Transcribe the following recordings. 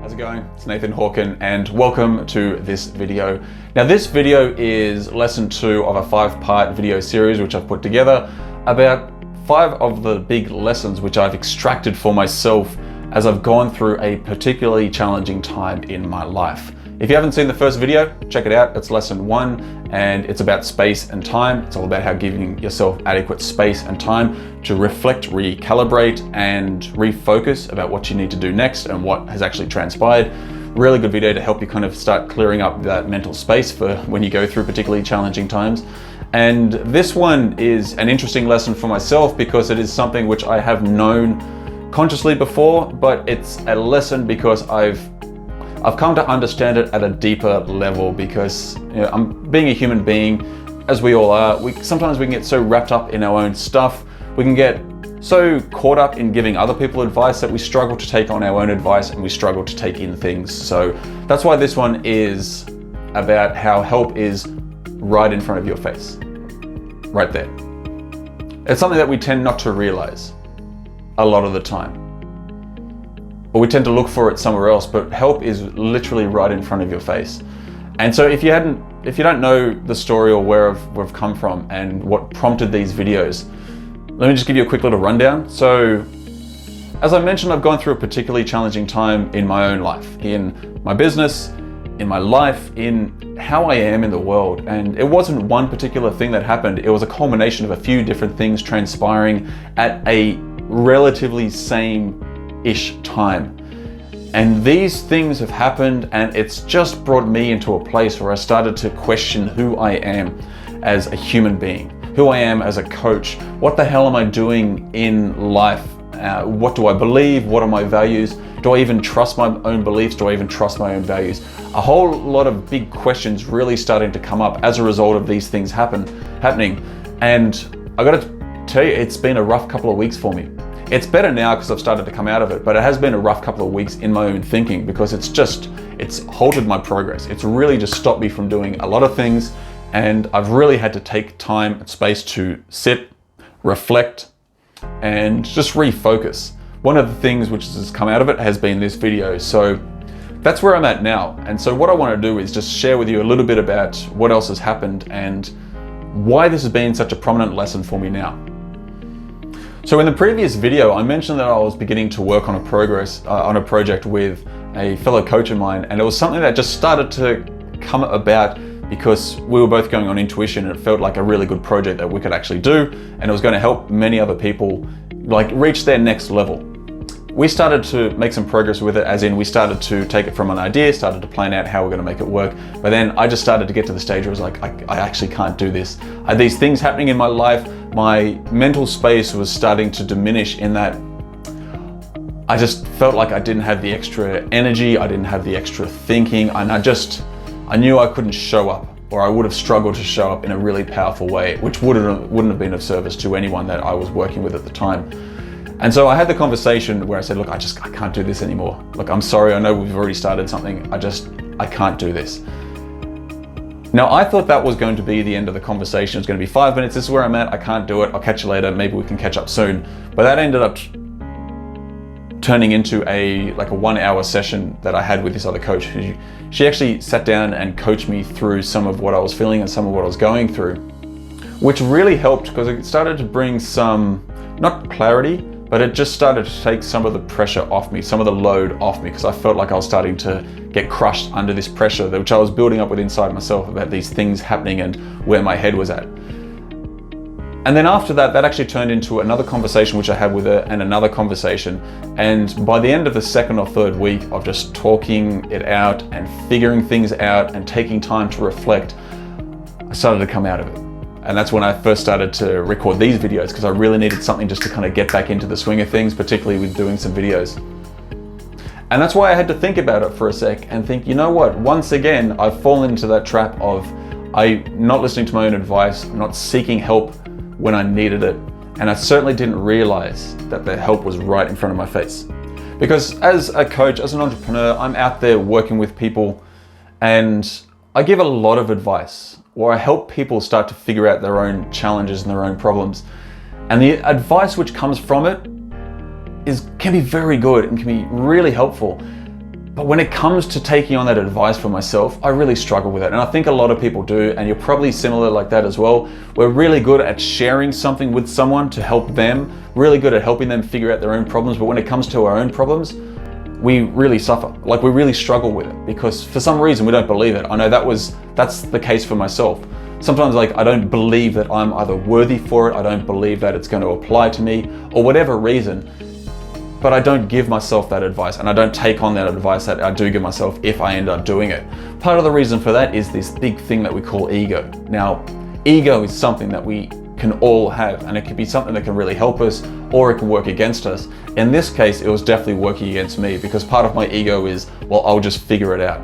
How's it going? It's Nathan Hawken and welcome to this video. Now this video is lesson 2 of a 5-part video series which I've put together about 5 of the big lessons which I've extracted for myself as I've gone through a particularly challenging time in my life. If you haven't seen the first video, check it out. It's lesson 1 and it's about space and time. It's all about how giving yourself adequate space and time to reflect, recalibrate and refocus about what you need to do next and what has actually transpired. Really good video to help you kind of start clearing up that mental space for when you go through particularly challenging times. And this one is an interesting lesson for myself because it is something which I have known consciously before, but it's a lesson because I've come to understand it at a deeper level because I'm being a human being, as we all are. Sometimes we can get so wrapped up in our own stuff. We can get so caught up in giving other people advice that we struggle to take on our own advice and we struggle to take in things. So that's why this one is about how help is right in front of your face, right there. It's something that we tend not to realize a lot of the time. Or we tend to look for it somewhere else, but help is literally right in front of your face. And so if you don't know the story or where we've come from and what prompted these videos, let me just give you a quick little rundown. So, as I mentioned, I've gone through a particularly challenging time in my own life, in my business, in my life, in how I am in the world. And it wasn't one particular thing that happened. It was a culmination of a few different things transpiring at a relatively same-ish time. And these things have happened and it's just brought me into a place where I started to question who I am as a human being, who I am as a coach. What the hell am I doing in life? What do I believe? What are my values? Do I even trust my own beliefs? Do I even trust my own values? A whole lot of big questions really starting to come up as a result of these things happening. And I gotta tell you, it's been a rough couple of weeks for me. It's better now because I've started to come out of it, but it has been a rough couple of weeks in my own thinking because it's halted my progress. It's really just stopped me from doing a lot of things, and I've really had to take time and space to sit, reflect, and just refocus. One of the things which has come out of it has been this video. So that's where I'm at now. And so what I want to do is just share with you a little bit about what else has happened and why this has been such a prominent lesson for me now. So in the previous video, I mentioned that I was beginning to work on a project with a fellow coach of mine, and it was something that just started to come about because we were both going on intuition and it felt like a really good project that we could actually do, and it was going to help many other people reach their next level. We started to make some progress with it, as in we started to take it from an idea, started to plan out how we're going to make it work. But then I just started to get to the stage where I was like, I actually can't do this. I had these things happening in my life. My mental space was starting to diminish in that I just felt like I didn't have the extra energy, I didn't have the extra thinking, and I knew I couldn't show up, or I would have struggled to show up in a really powerful way, which wouldn't have been of service to anyone that I was working with at the time. And so I had the conversation where I said, look, I can't do this anymore. Look, I'm sorry, I know we've already started something. I can't do this. Now, I thought that was going to be the end of the conversation. It's going to be 5 minutes. This is where I'm at. I can't do it. I'll catch you later. Maybe we can catch up soon. But that ended up turning into a 1-hour session that I had with this other coach. She actually sat down and coached me through some of what I was feeling and some of what I was going through, which really helped because it started to bring some, not clarity, but it just started to take some of the pressure off me, some of the load off me, because I felt like I was starting to get crushed under this pressure, which I was building up with inside myself about these things happening and where my head was at. And then after that actually turned into another conversation which I had with her and another conversation. And by the end of the 2nd or 3rd week of just talking it out and figuring things out and taking time to reflect, I started to come out of it. And that's when I first started to record these videos because I really needed something just to kind of get back into the swing of things, particularly with doing some videos. And that's why I had to think about it for a sec and think, you know what, once again, I've fallen into that trap of not listening to my own advice, not seeking help when I needed it. And I certainly didn't realize that the help was right in front of my face. Because as a coach, as an entrepreneur, I'm out there working with people and I give a lot of advice, or I help people start to figure out their own challenges and their own problems. And the advice which comes from it can be very good and can be really helpful. But when it comes to taking on that advice for myself, I really struggle with it. And I think a lot of people do, and you're probably similar like that as well. We're really good at sharing something with someone to help them, really good at helping them figure out their own problems. But when it comes to our own problems, we really suffer. Like, we really struggle with it because for some reason we don't believe it. I know that's the case for myself. Sometimes, like, I don't believe that I'm either worthy for it, I don't believe that it's going to apply to me, or whatever reason. But I don't give myself that advice, and I don't take on that advice that I do give myself if I end up doing it. Part of the reason for that is this big thing that we call ego. Now, ego is something that we can all have, and it can be something that can really help us, or it can work against us. In this case, it was definitely working against me because part of my ego is, well, I'll just figure it out.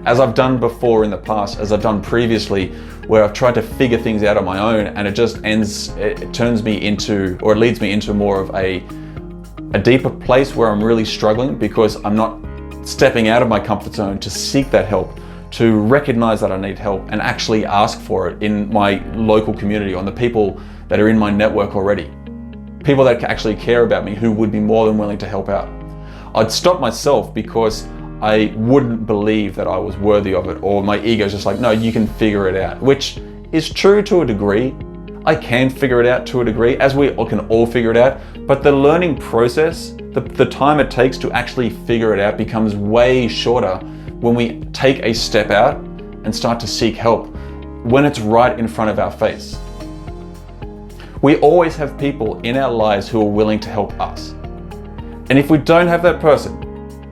As I've done before in the past, as I've done previously, where I've tried to figure things out on my own, and it turns me into, or it leads me into more of a deeper place where I'm really struggling because I'm not stepping out of my comfort zone to seek that help, to recognize that I need help and actually ask for it in my local community, on the people that are in my network already. People that actually care about me, who would be more than willing to help out. I'd stop myself because I wouldn't believe that I was worthy of it, or my ego's just like, no, you can figure it out, which is true to a degree. I can figure it out to a degree, as we can all figure it out, but the learning process, the time it takes to actually figure it out becomes way shorter when we take a step out and start to seek help when it's right in front of our face. We always have people in our lives who are willing to help us. And if we don't have that person,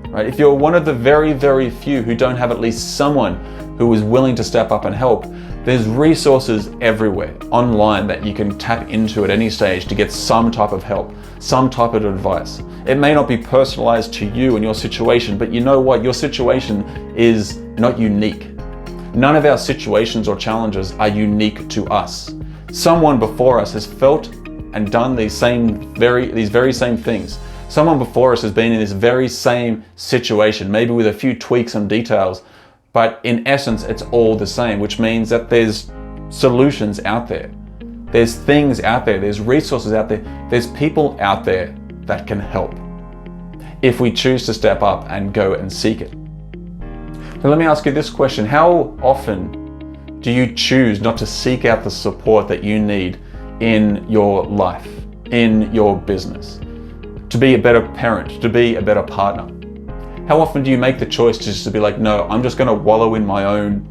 right, if you're one of the very, very few who don't have at least someone who is willing to step up and help, there's resources everywhere online that you can tap into at any stage to get some type of help, some type of advice. It may not be personalized to you and your situation, but you know what? Your situation is not unique. None of our situations or challenges are unique to us. Someone before us has felt and done these very same things. Someone before us has been in this very same situation, maybe with a few tweaks and details, but in essence, it's all the same, which means that there's solutions out there. There's things out there, there's resources out there, there's people out there that can help if we choose to step up and go and seek it. So let me ask you this question. How often do you choose not to seek out the support that you need in your life, in your business, to be a better parent, to be a better partner? How often do you make the choice just to be like, no, I'm just going to wallow in my own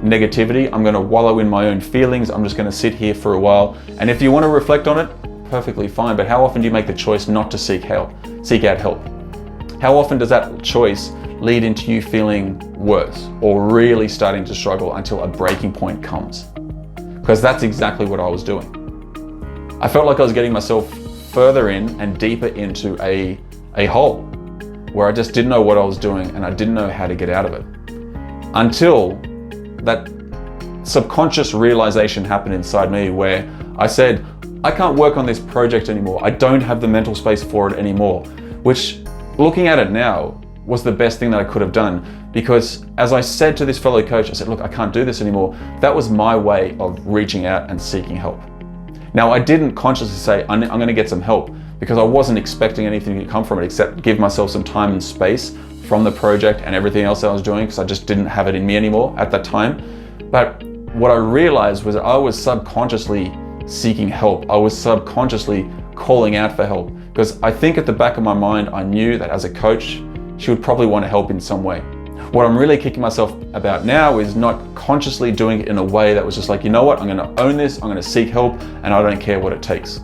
negativity. I'm going to wallow in my own feelings. I'm just going to sit here for a while. And if you want to reflect on it, perfectly fine. But how often do you make the choice not to seek out help? How often does that choice lead into you feeling worse or really starting to struggle until a breaking point comes? Because that's exactly what I was doing. I felt like I was getting myself further in and deeper into a hole where I just didn't know what I was doing and I didn't know how to get out of it. Until that subconscious realization happened inside me where I said, I can't work on this project anymore. I don't have the mental space for it anymore, which, looking at it now, was the best thing that I could have done, because as I said to this fellow coach, I said, look, I can't do this anymore. That was my way of reaching out and seeking help. Now, I didn't consciously say, I'm going to get some help, because I wasn't expecting anything to come from it except give myself some time and space from the project and everything else I was doing, because I just didn't have it in me anymore at that time. But what I realized was that I was subconsciously seeking help. I was subconsciously calling out for help, because I think at the back of my mind, I knew that as a coach, she would probably want to help in some way. What I'm really kicking myself about now is not consciously doing it in a way that was just like, you know what, I'm going to own this, I'm going to seek help, and I don't care what it takes.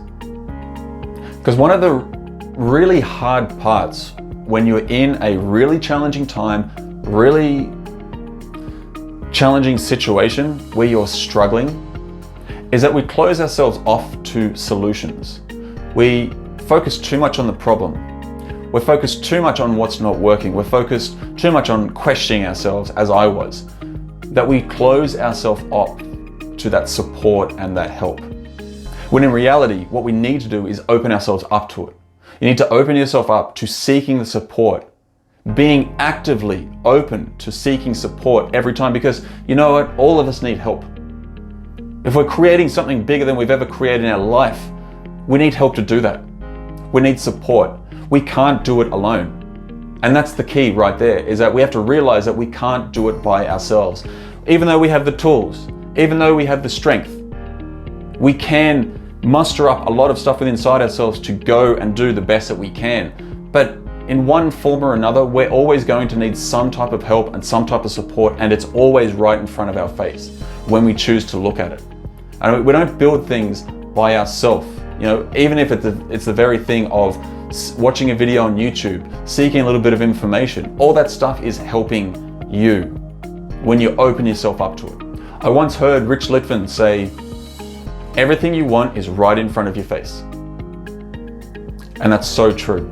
Because one of the really hard parts when you're in a really challenging time, really challenging situation where you're struggling, is that we close ourselves off to solutions. We focus too much on the problem. We're focused too much on what's not working. We're focused too much on questioning ourselves, as I was, that we close ourselves up to that support and that help. When in reality, what we need to do is open ourselves up to it. You need to open yourself up to seeking the support, being actively open to seeking support every time, because you know what? All of us need help. If we're creating something bigger than we've ever created in our life, we need help to do that. We need support. We can't do it alone. And that's the key right there, is that we have to realize that we can't do it by ourselves. Even though we have the tools, even though we have the strength, we can muster up a lot of stuff within inside ourselves to go and do the best that we can. But in one form or another, we're always going to need some type of help and some type of support, and it's always right in front of our face when we choose to look at it. And we don't build things by ourselves. You know, even if it's the very thing of watching a video on YouTube, seeking a little bit of information, all that stuff is helping you when you open yourself up to it. I once heard Rich Litvin say, everything you want is right in front of your face. And that's so true.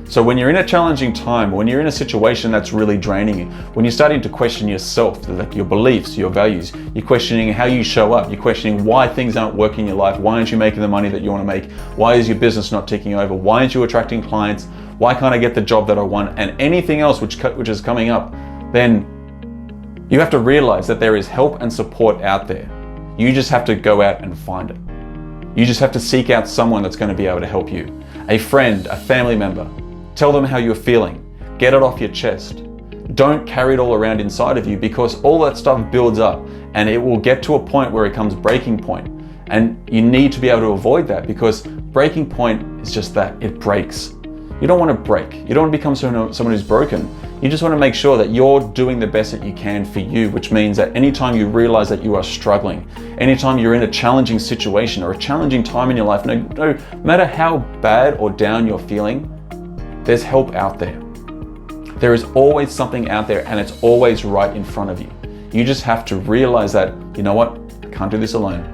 So when you're in a challenging time, when you're in a situation that's really draining you, when you're starting to question yourself, like your beliefs, your values, you're questioning how you show up, you're questioning why things aren't working in your life, why aren't you making the money that you want to make, why is your business not ticking over, why aren't you attracting clients, why can't I get the job that I want, and anything else which is coming up, then you have to realize that there is help and support out there. You just have to go out and find it. You just have to seek out someone that's going to be able to help you. A friend, a family member. Tell them how you're feeling. Get it off your chest. Don't carry it all around inside of you, because all that stuff builds up and it will get to a point where it comes breaking point. And you need to be able to avoid that, because breaking point is just that, it breaks. You don't want to break. You don't want to become someone who's broken. You just want to make sure that you're doing the best that you can for you, which means that anytime you realize that you are struggling, anytime you're in a challenging situation or a challenging time in your life, no matter how bad or down you're feeling, there's help out there. There is always something out there, and it's always right in front of you. You just have to realize that, you know what, I can't do this alone.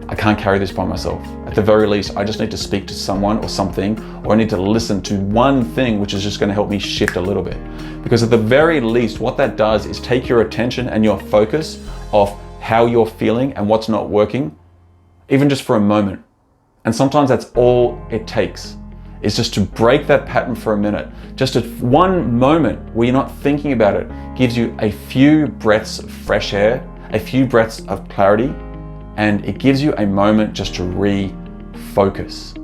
I can't carry this by myself. At the very least, I just need to speak to someone or something, or I need to listen to one thing which is just going to help me shift a little bit. Because at the very least, what that does is take your attention and your focus off how you're feeling and what's not working, even just for a moment. And sometimes that's all it takes, is just to break that pattern for a minute. Just one moment where you're not thinking about it gives you a few breaths of fresh air, a few breaths of clarity, and it gives you a moment just to refocus.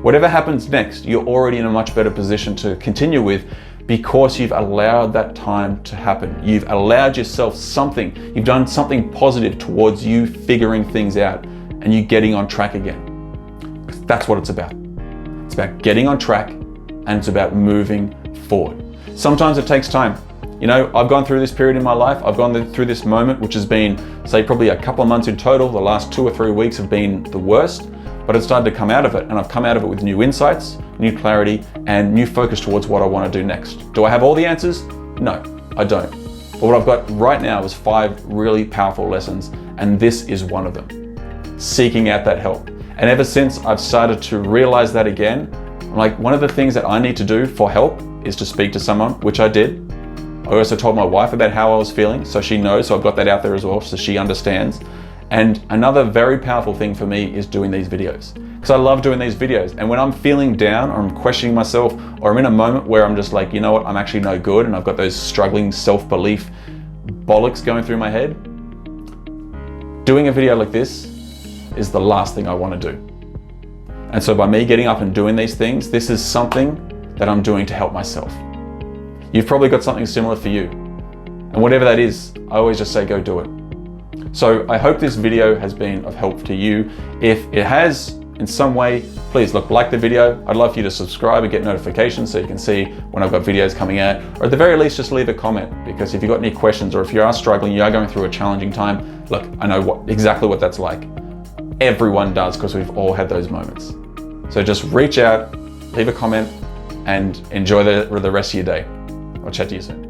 Whatever happens next, you're already in a much better position to continue with, because you've allowed that time to happen. You've allowed yourself something, you've done something positive towards you figuring things out and you getting on track again. That's what it's about. It's about getting on track, and it's about moving forward. Sometimes it takes time. You know, I've gone through this period in my life. I've gone through this moment, which has been, say, probably a couple of months in total. The last 2 or 3 weeks have been the worst, but I've started to come out of it, and I've come out of it with new insights, new clarity, and new focus towards what I want to do next. Do I have all the answers? No, I don't. But what I've got right now is 5 really powerful lessons, and this is one of them. Seeking out that help. And ever since I've started to realize that again, I'm like, one of the things that I need to do for help is to speak to someone, which I did. I also told my wife about how I was feeling, so she knows, so I've got that out there as well, so she understands. And another very powerful thing for me is doing these videos, because I love doing these videos. And when I'm feeling down, or I'm questioning myself, or I'm in a moment where I'm just like, you know what, I'm actually no good, and I've got those struggling self-belief bollocks going through my head, doing a video like this is the last thing I want to do. And so by me getting up and doing these things, this is something that I'm doing to help myself. You've probably got something similar for you. And whatever that is, I always just say, go do it. So I hope this video has been of help to you. If it has in some way, please like the video. I'd love for you to subscribe and get notifications so you can see when I've got videos coming out, or at the very least, just leave a comment, because if you've got any questions, or if you are struggling, you are going through a challenging time, look, I know exactly what that's like. Everyone does, because we've all had those moments. So just reach out, leave a comment, and enjoy the rest of your day. I'll chat to you soon.